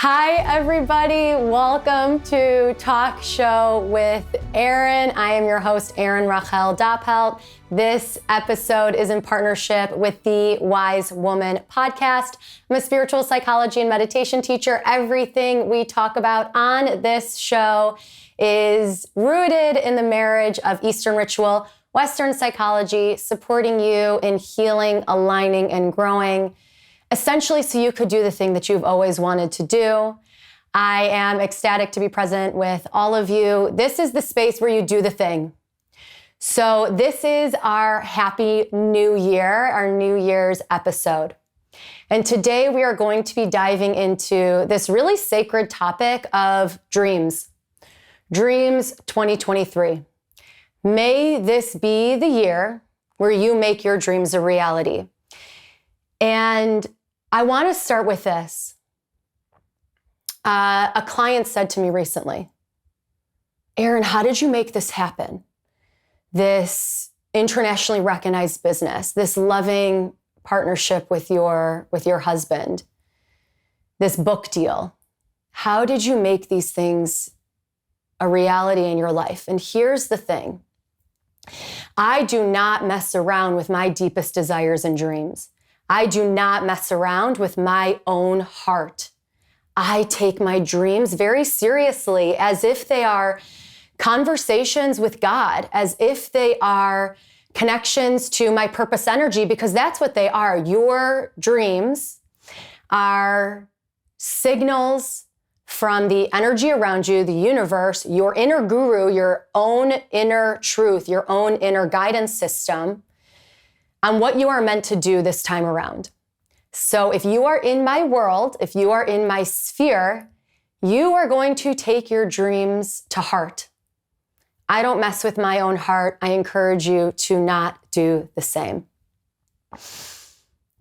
Hi, everybody. Welcome to Talk Show with Erin. I am your host, Erin Rachel Doppelt. This episode is in partnership with the Wise Woman podcast. I'm a spiritual psychology and meditation teacher. Everything we talk about on this show is rooted in the marriage of Eastern ritual, Western psychology, supporting you in healing, aligning, and growing. Essentially, so you could do the thing that you've always wanted to do. I am ecstatic to be present with all of you. This is the space where you do the thing. So this is our Happy New Year, our New Year's episode. And today we are going to be diving into this really sacred topic of dreams. Dreams 2023. May this be the year where you make your dreams a reality. And I want to start with this. A client said to me recently, Erin, how did you make this happen? This internationally recognized business, this loving partnership with your husband, this book deal. How did you make these things a reality in your life? And here's the thing. I do not mess around with my deepest desires and dreams. I do not mess around with my own heart. I take my dreams very seriously, as if they are conversations with God, as if they are connections to my purpose energy, because that's what they are. Your dreams are signals from the energy around you, the universe, your inner guru, your own inner truth, your own inner guidance system, on what you are meant to do this time around. So if you are in my world, if you are in my sphere, you are going to take your dreams to heart. I don't mess with my own heart. I encourage you to not do the same.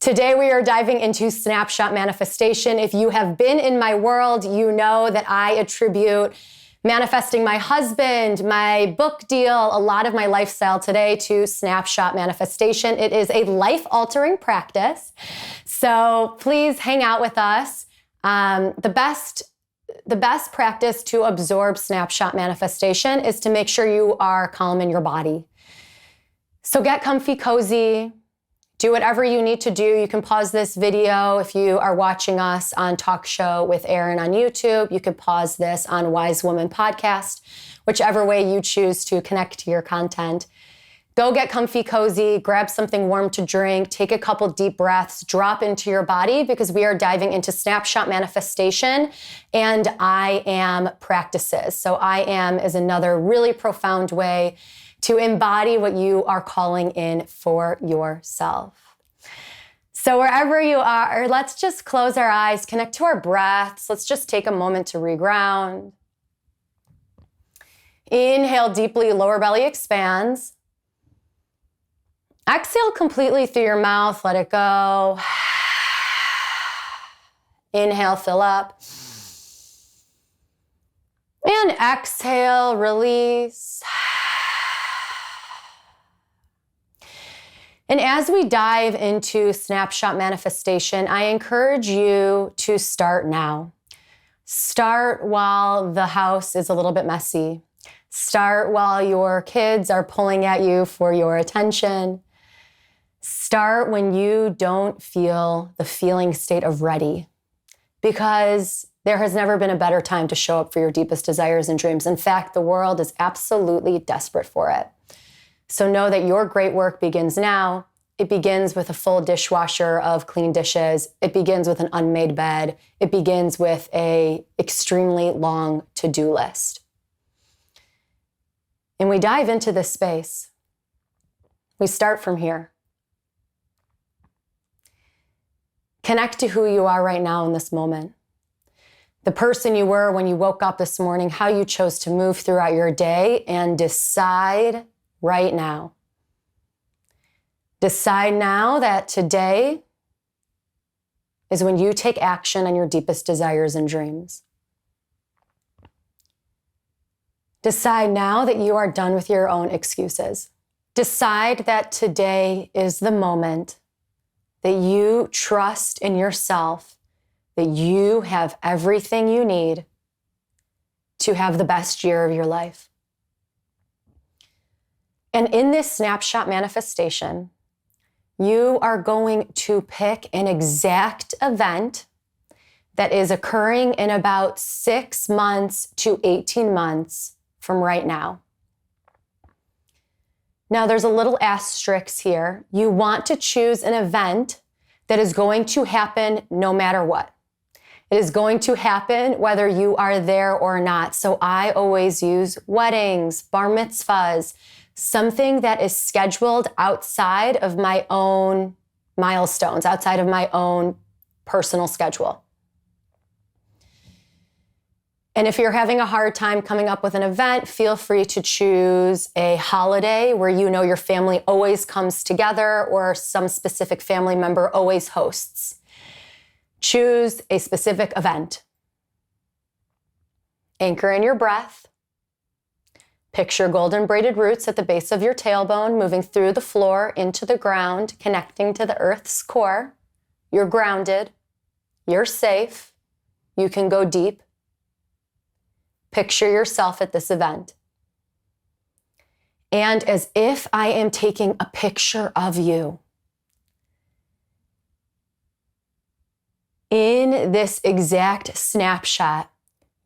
Today we are diving into Snapshot Manifestation. If you have been in my world, you know that I attribute manifesting my husband, my book deal, a lot of my lifestyle today to Snapshot Manifestation. It is a life-altering practice. So please hang out with us. The best practice to absorb Snapshot Manifestation is to make sure you are calm in your body. So get comfy, cozy. Do whatever you need to do. You can pause this video if you are watching us on Talk Show with Erin on YouTube. You can pause this on Wise Woman podcast, whichever way you choose to connect to your content. Go get comfy, cozy, grab something warm to drink, take a couple deep breaths, drop into your body, because we are diving into Snapshot Manifestation and I am practices. So I am is another really profound way to embody what you are calling in for yourself. So wherever you are, let's just close our eyes, connect to our breaths. Let's just take a moment to reground. Inhale deeply, lower belly expands. Exhale completely through your mouth, let it go. Inhale, fill up. And exhale, release. And as we dive into Snapshot Manifestation, I encourage you to start now. Start while the house is a little bit messy. Start while your kids are pulling at you for your attention. Start when you don't feel the feeling state of ready, because there has never been a better time to show up for your deepest desires and dreams. In fact, the world is absolutely desperate for it. So know that your great work begins now. It begins with a full dishwasher of clean dishes. It begins with an unmade bed. It begins with an extremely long to-do list. And we dive into this space. We start from here. Connect to who you are right now in this moment. The person you were when you woke up this morning, how you chose to move throughout your day, and decide right now. Decide now that today is when you take action on your deepest desires and dreams. Decide now that you are done with your own excuses. Decide that today is the moment that you trust in yourself that you have everything you need to have the best year of your life. And in this snapshot manifestation, you are going to pick an exact event that is occurring in about 6 months to 18 months from right now. Now, there's a little asterisk here. You want to choose an event that is going to happen no matter what. It is going to happen whether you are there or not. So I always use weddings, bar mitzvahs, something that is scheduled outside of my own milestones, outside of my own personal schedule. And if you're having a hard time coming up with an event, feel free to choose a holiday where you know your family always comes together or some specific family member always hosts. Choose a specific event. Anchor in your breath. Picture golden braided roots at the base of your tailbone, moving through the floor into the ground, connecting to the earth's core. You're grounded. You're safe. You can go deep. Picture yourself at this event. And as if I am taking a picture of you, in this exact snapshot,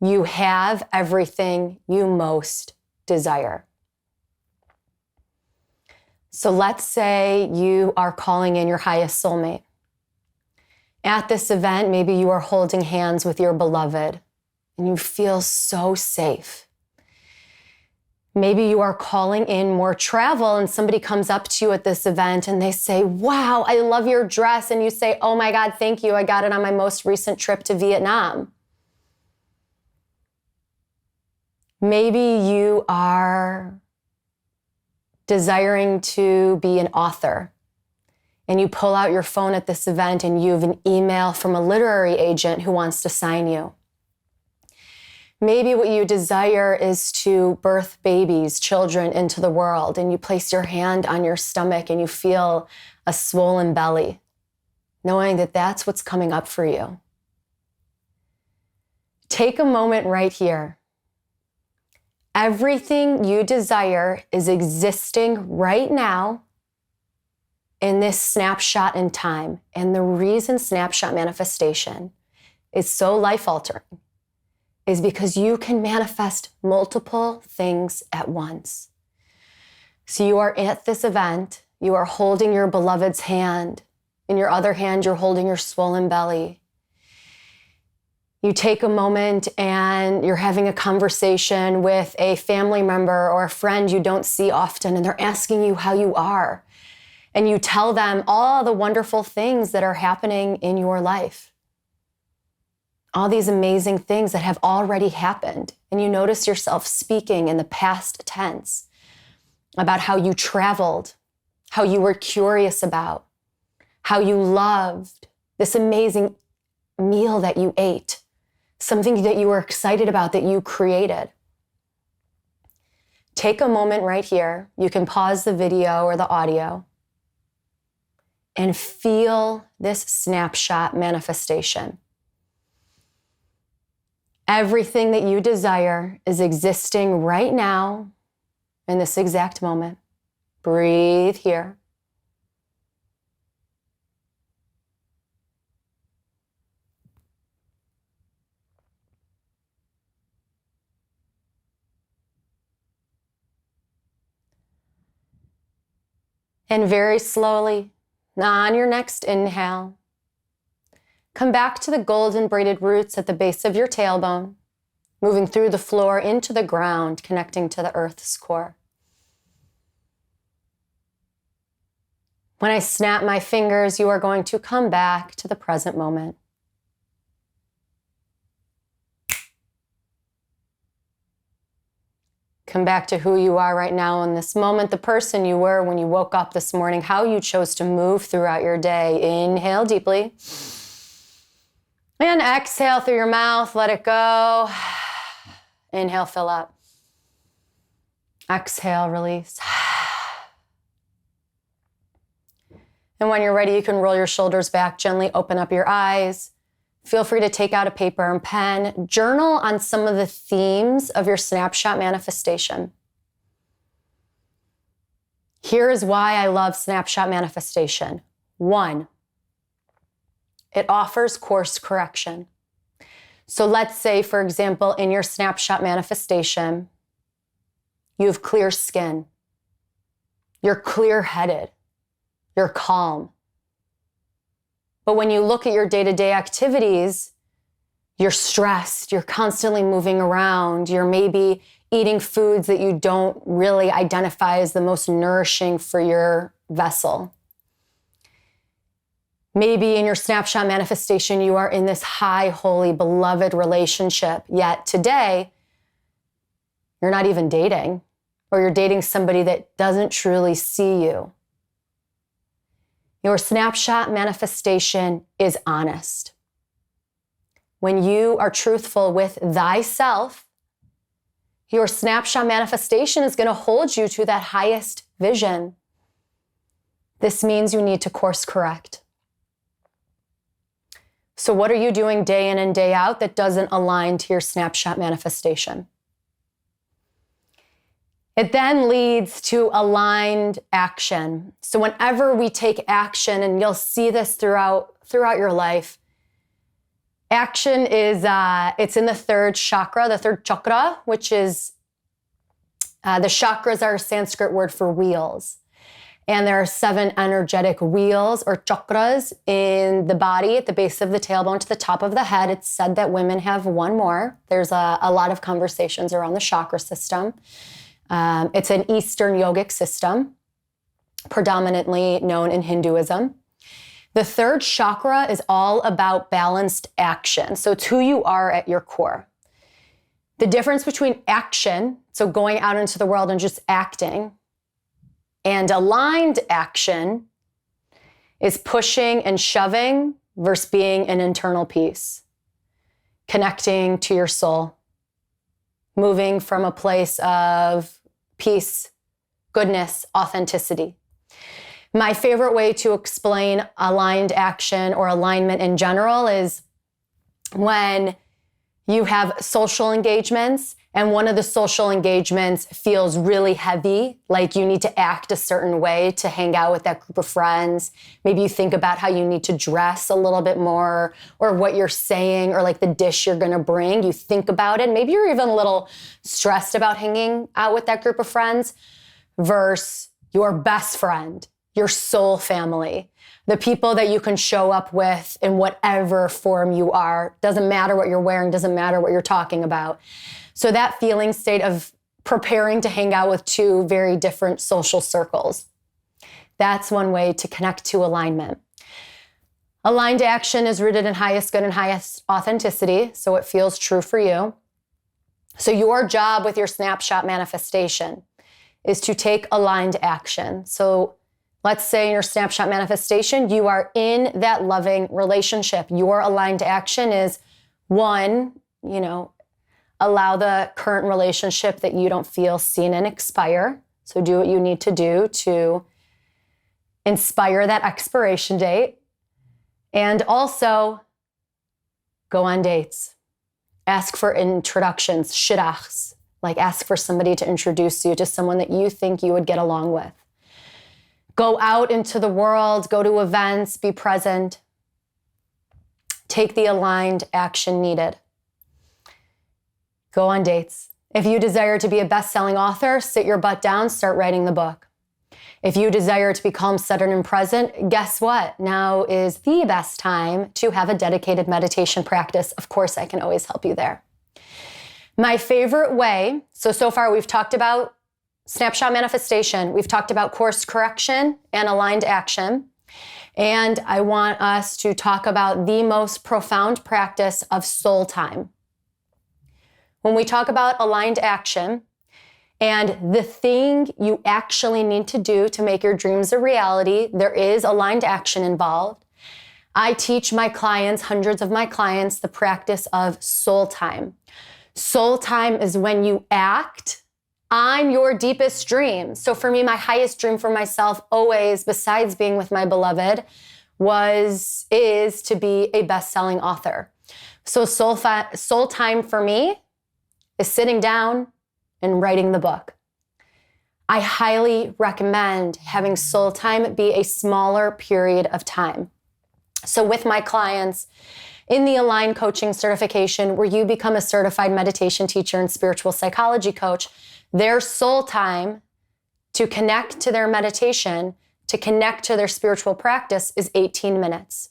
you have everything you most desire. So let's say you are calling in your highest soulmate. At this event, maybe you are holding hands with your beloved and you feel so safe. Maybe you are calling in more travel and somebody comes up to you at this event and they say, "Wow, I love your dress." And you say, "Oh my God, thank you. I got it on my most recent trip to Vietnam." Maybe you are desiring to be an author and you pull out your phone at this event and you have an email from a literary agent who wants to sign you. Maybe what you desire is to birth babies, children into the world, and you place your hand on your stomach and you feel a swollen belly, knowing that that's what's coming up for you. Take a moment right here. Everything you desire is existing right now in this snapshot in time. And the reason snapshot manifestation is so life-altering is because you can manifest multiple things at once. So you are at this event, you are holding your beloved's hand. In your other hand, you're holding your swollen belly. You take a moment and you're having a conversation with a family member or a friend you don't see often, and they're asking you how you are. And you tell them all the wonderful things that are happening in your life. All these amazing things that have already happened. And you notice yourself speaking in the past tense about how you traveled, how you were curious about, how you loved this amazing meal that you ate, something that you were excited about that you created. Take a moment right here. You can pause the video or the audio and feel this snapshot manifestation. Everything that you desire is existing right now in this exact moment. Breathe here. And very slowly, on your next inhale, come back to the golden braided roots at the base of your tailbone, moving through the floor into the ground, connecting to the earth's core. When I snap my fingers, you are going to come back to the present moment. Come back to who you are right now in this moment, the person you were when you woke up this morning, how you chose to move throughout your day. Inhale deeply. And exhale through your mouth, let it go. Inhale, fill up. Exhale, release. And when you're ready, you can roll your shoulders back, gently open up your eyes. feel free to take out a paper and pen, journal on some of the themes of your snapshot manifestation. Here is why I love snapshot manifestation. 1, it offers course correction. So let's say, for example, in your snapshot manifestation, you have clear skin. You're clear-headed. You're calm. But when you look at your day-to-day activities, you're stressed. You're constantly moving around. You're maybe eating foods that you don't really identify as the most nourishing for your vessel. Maybe in your snapshot manifestation, you are in this high, holy, beloved relationship, yet today, you're not even dating, or you're dating somebody that doesn't truly see you. Your snapshot manifestation is honest. When you are truthful with thyself, your snapshot manifestation is going to hold you to that highest vision. This means you need to course correct. So what are you doing day in and day out that doesn't align to your snapshot manifestation? It then leads to aligned action. So whenever we take action, and you'll see this throughout your life, action is, it's in the third chakra, which is, the chakras are a Sanskrit word for wheels. And there are 7 energetic wheels or chakras in the body, at the base of the tailbone to the top of the head. It's said that women have 1 more. There's a lot of conversations around the chakra system. It's an Eastern yogic system, predominantly known in Hinduism. The third chakra is all about balanced action. So it's who you are at your core. The difference between action, so going out into the world and just acting, and aligned action is pushing and shoving versus being an internal peace, connecting to your soul, moving from a place of peace, goodness, authenticity. My favorite way to explain aligned action or alignment in general is when you have social engagements and one of the social engagements feels really heavy, like you need to act a certain way to hang out with that group of friends. Maybe you think about how you need to dress a little bit more, or what you're saying, or like the dish you're gonna bring. You think about it. Maybe you're even a little stressed about hanging out with that group of friends versus your best friend, your soul family, the people that you can show up with in whatever form you are. Doesn't matter what you're wearing, doesn't matter what you're talking about. So that feeling state of preparing to hang out with 2 very different social circles. That's one way to connect to alignment. Aligned action is rooted in highest good and highest authenticity, so it feels true for you. So your job with your snapshot manifestation is to take aligned action. So let's say in your snapshot manifestation, you are in that loving relationship. Your aligned action is 1, allow the current relationship that you don't feel seen and expire. So do what you need to do to inspire that expiration date. And also go on dates. Ask for introductions, shidduchs. Like ask for somebody to introduce you to someone that you think you would get along with. Go out into the world, go to events, be present. Take the aligned action needed. Go on dates. If you desire to be a best-selling author, sit your butt down, start writing the book. If you desire to be calm, centered, and present, guess what? Now is the best time to have a dedicated meditation practice. Of course, I can always help you there. My favorite way, so far we've talked about snapshot manifestation, we've talked about course correction and aligned action, and I want us to talk about the most profound practice of soul time. When we talk about aligned action and the thing you actually need to do to make your dreams a reality, there is aligned action involved. I teach my clients, hundreds of my clients, the practice of soul time. Soul time is when you act on your deepest dream. So for me, my highest dream for myself always, besides being with my beloved, is to be a best-selling author. So soul time for me is sitting down and writing the book. I highly recommend having soul time be a smaller period of time. So with my clients in the Align Coaching certification, where you become a certified meditation teacher and spiritual psychology coach, their soul time to connect to their meditation, to connect to their spiritual practice is 18 minutes.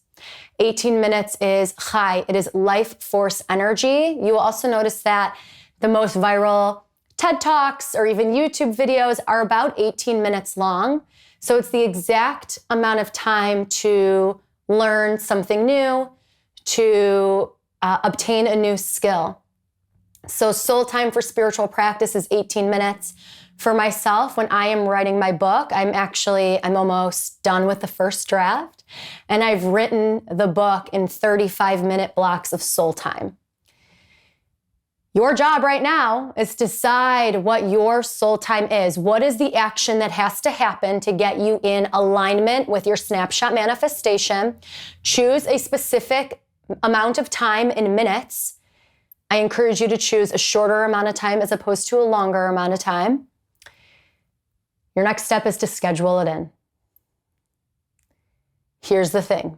18 minutes is chai. It is life force energy. You will also notice that the most viral TED Talks or even YouTube videos are about 18 minutes long. So it's the exact amount of time to learn something new, to obtain a new skill. So soul time for spiritual practice is 18 minutes. For myself, when I am writing my book, I'm almost done with the first draft, and I've written the book in 35-minute blocks of soul time. Your job right now is to decide what your soul time is. What is the action that has to happen to get you in alignment with your Snapshot Manifestation? Choose a specific amount of time in minutes. I encourage you to choose a shorter amount of time as opposed to a longer amount of time. Your next step is to schedule it in. Here's the thing.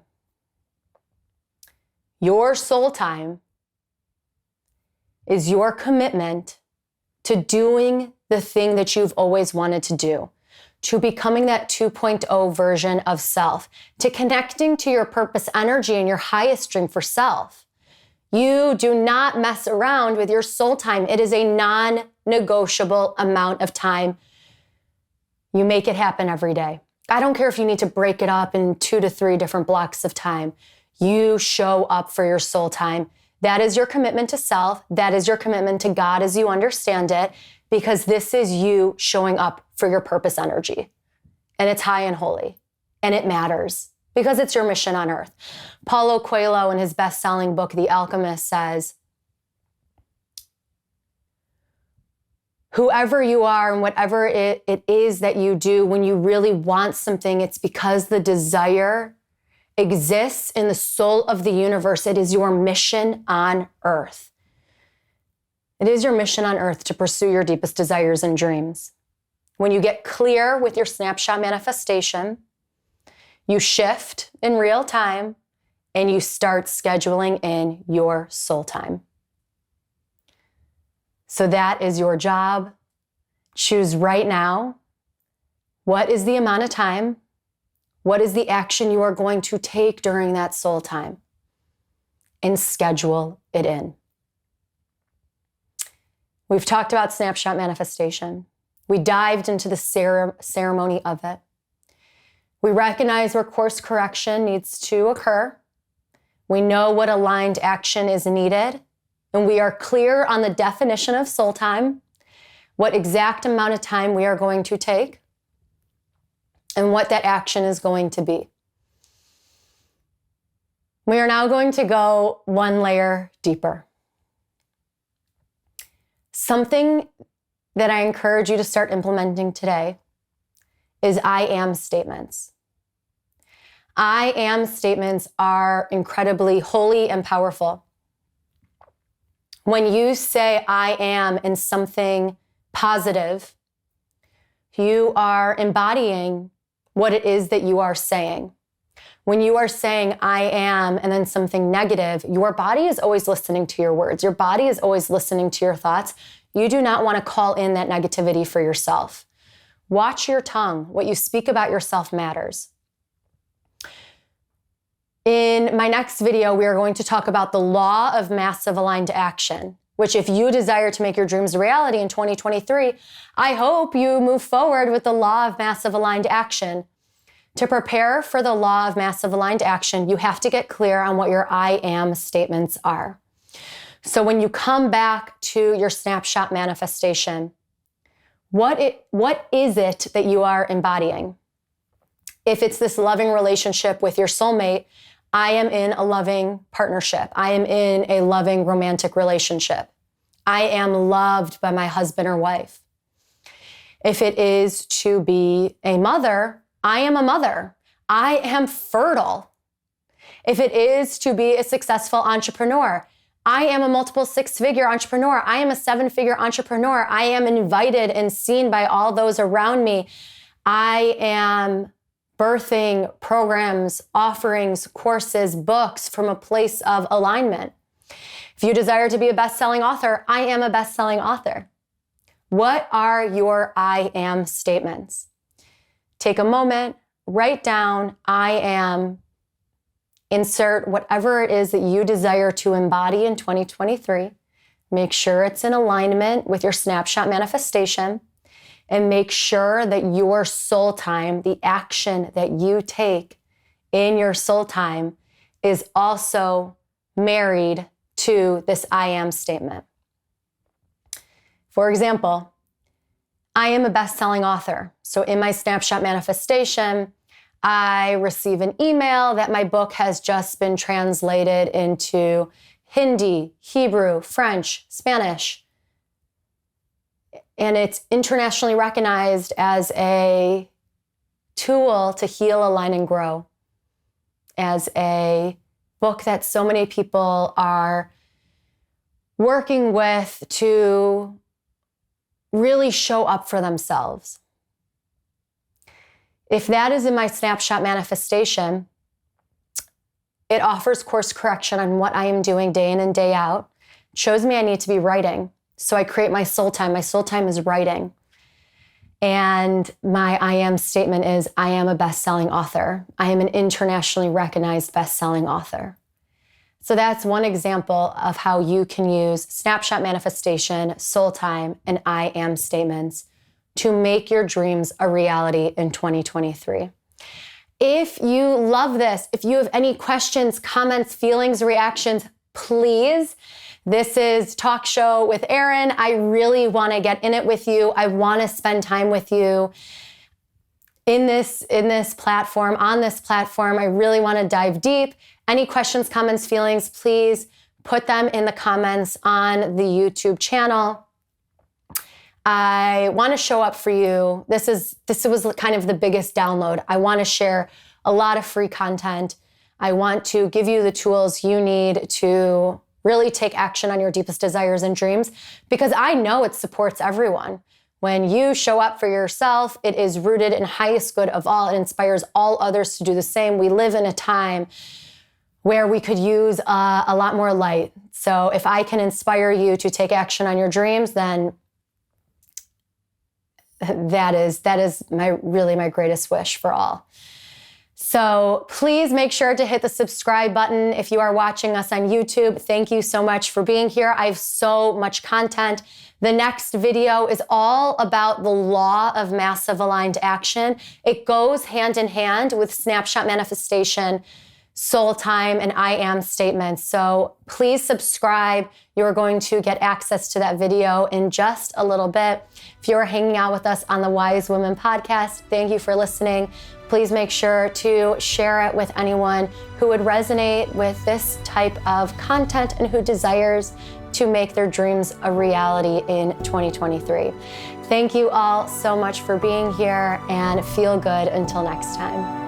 Your soul time is your commitment to doing the thing that you've always wanted to do, to becoming that 2.0 version of self, to connecting to your purpose energy and your highest dream for self. You do not mess around with your soul time. It is a non-negotiable amount of time. You make it happen every day. I don't care if you need to break it up in 2 to 3 different blocks of time. You show up for your soul time. That is your commitment to self. That is your commitment to God as you understand it, because this is you showing up for your purpose energy. And it's high and holy. And it matters because it's your mission on earth. Paulo Coelho, in his best-selling book, The Alchemist, says, whoever you are and whatever it is that you do, when you really want something, it's because the desire exists in the soul of the universe. It is your mission on earth. It is your mission on earth to pursue your deepest desires and dreams. When you get clear with your Snapshot Manifestation, you shift in real time and you start scheduling in your soul time. So that is your job. Choose right now. What is the amount of time? What is the action you are going to take during that soul time? And schedule it in. We've talked about Snapshot Manifestation. We dived into the ceremony of it. We recognize where course correction needs to occur. We know what aligned action is needed. And we are clear on the definition of soul time, what exact amount of time we are going to take, and what that action is going to be. We are now going to go one layer deeper. Something that I encourage you to start implementing today is I am statements. I am statements are incredibly holy and powerful. When you say I am in something positive, you are embodying what it is that you are saying. When you are saying I am and then something negative, your body is always listening to your words. Your body is always listening to your thoughts. You do not want to call in that negativity for yourself. Watch your tongue. What you speak about yourself matters. In my next video, we are going to talk about the law of massive aligned action, which if you desire to make your dreams a reality in 2023, I hope you move forward with the law of massive aligned action. To prepare for the law of massive aligned action, you have to get clear on what your I am statements are. So when you come back to your Snapshot Manifestation, what is it that you are embodying? If it's this loving relationship with your soulmate, I am in a loving partnership. I am in a loving romantic relationship. I am loved by my husband or wife. If it is to be a mother, I am a mother. I am fertile. If it is to be a successful entrepreneur, I am a multiple six-figure entrepreneur. I am a seven-figure entrepreneur. I am invited and seen by all those around me. I am birthing programs, offerings, courses, books from a place of alignment. If you desire to be a best-selling author, I am a best-selling author. What are your I am statements? Take a moment, write down, I am, insert whatever it is that you desire to embody in 2023. Make sure it's in alignment with your Snapshot Manifestation, and make sure that your soul time, the action that you take in your soul time, is also married to this I am statement. For example, I am a best-selling author. So in my Snapshot Manifestation, I receive an email that my book has just been translated into Hindi, Hebrew, French, Spanish, and it's internationally recognized as a tool to heal, align, and grow, as a book that so many people are working with to really show up for themselves. If that is in my Snapshot Manifestation, it offers course correction on what I am doing day in and day out. It shows me I need to be writing. So I create my soul time. My soul time is writing. And my I am statement is, I am a best-selling author. I am an internationally recognized best-selling author. So that's one example of how you can use Snapshot Manifestation, soul time, and I am statements to make your dreams a reality in 2023. If you love this, if you have any questions, comments, feelings, reactions, please. This is Talk Show with Erin. I really want to get in it with you. I want to spend time with you in this platform, on this platform. I really want to dive deep. Any questions, comments, feelings, please put them in the comments on the YouTube channel. I want to show up for you. This was kind of the biggest download. I want to share a lot of free content. I want to give you the tools you need to really take action on your deepest desires and dreams, because I know it supports everyone. When you show up for yourself, it is rooted in highest good of all. It inspires all others to do the same. We live in a time where we could use a lot more light. So if I can inspire you to take action on your dreams, then that is my greatest wish for all. So please make sure to hit the subscribe button if you are watching us on YouTube. Thank you so much for being here. I have so much content. The next video is all about the law of massive aligned action. It goes hand in hand with Snapshot Manifestation, soul time, and I am statements. So please subscribe. You're going to get access to that video in just a little bit. If you're hanging out with us on the Wise Women podcast, thank you for listening. Please make sure to share it with anyone who would resonate with this type of content and who desires to make their dreams a reality in 2023. Thank you all so much for being here, and feel good until next time.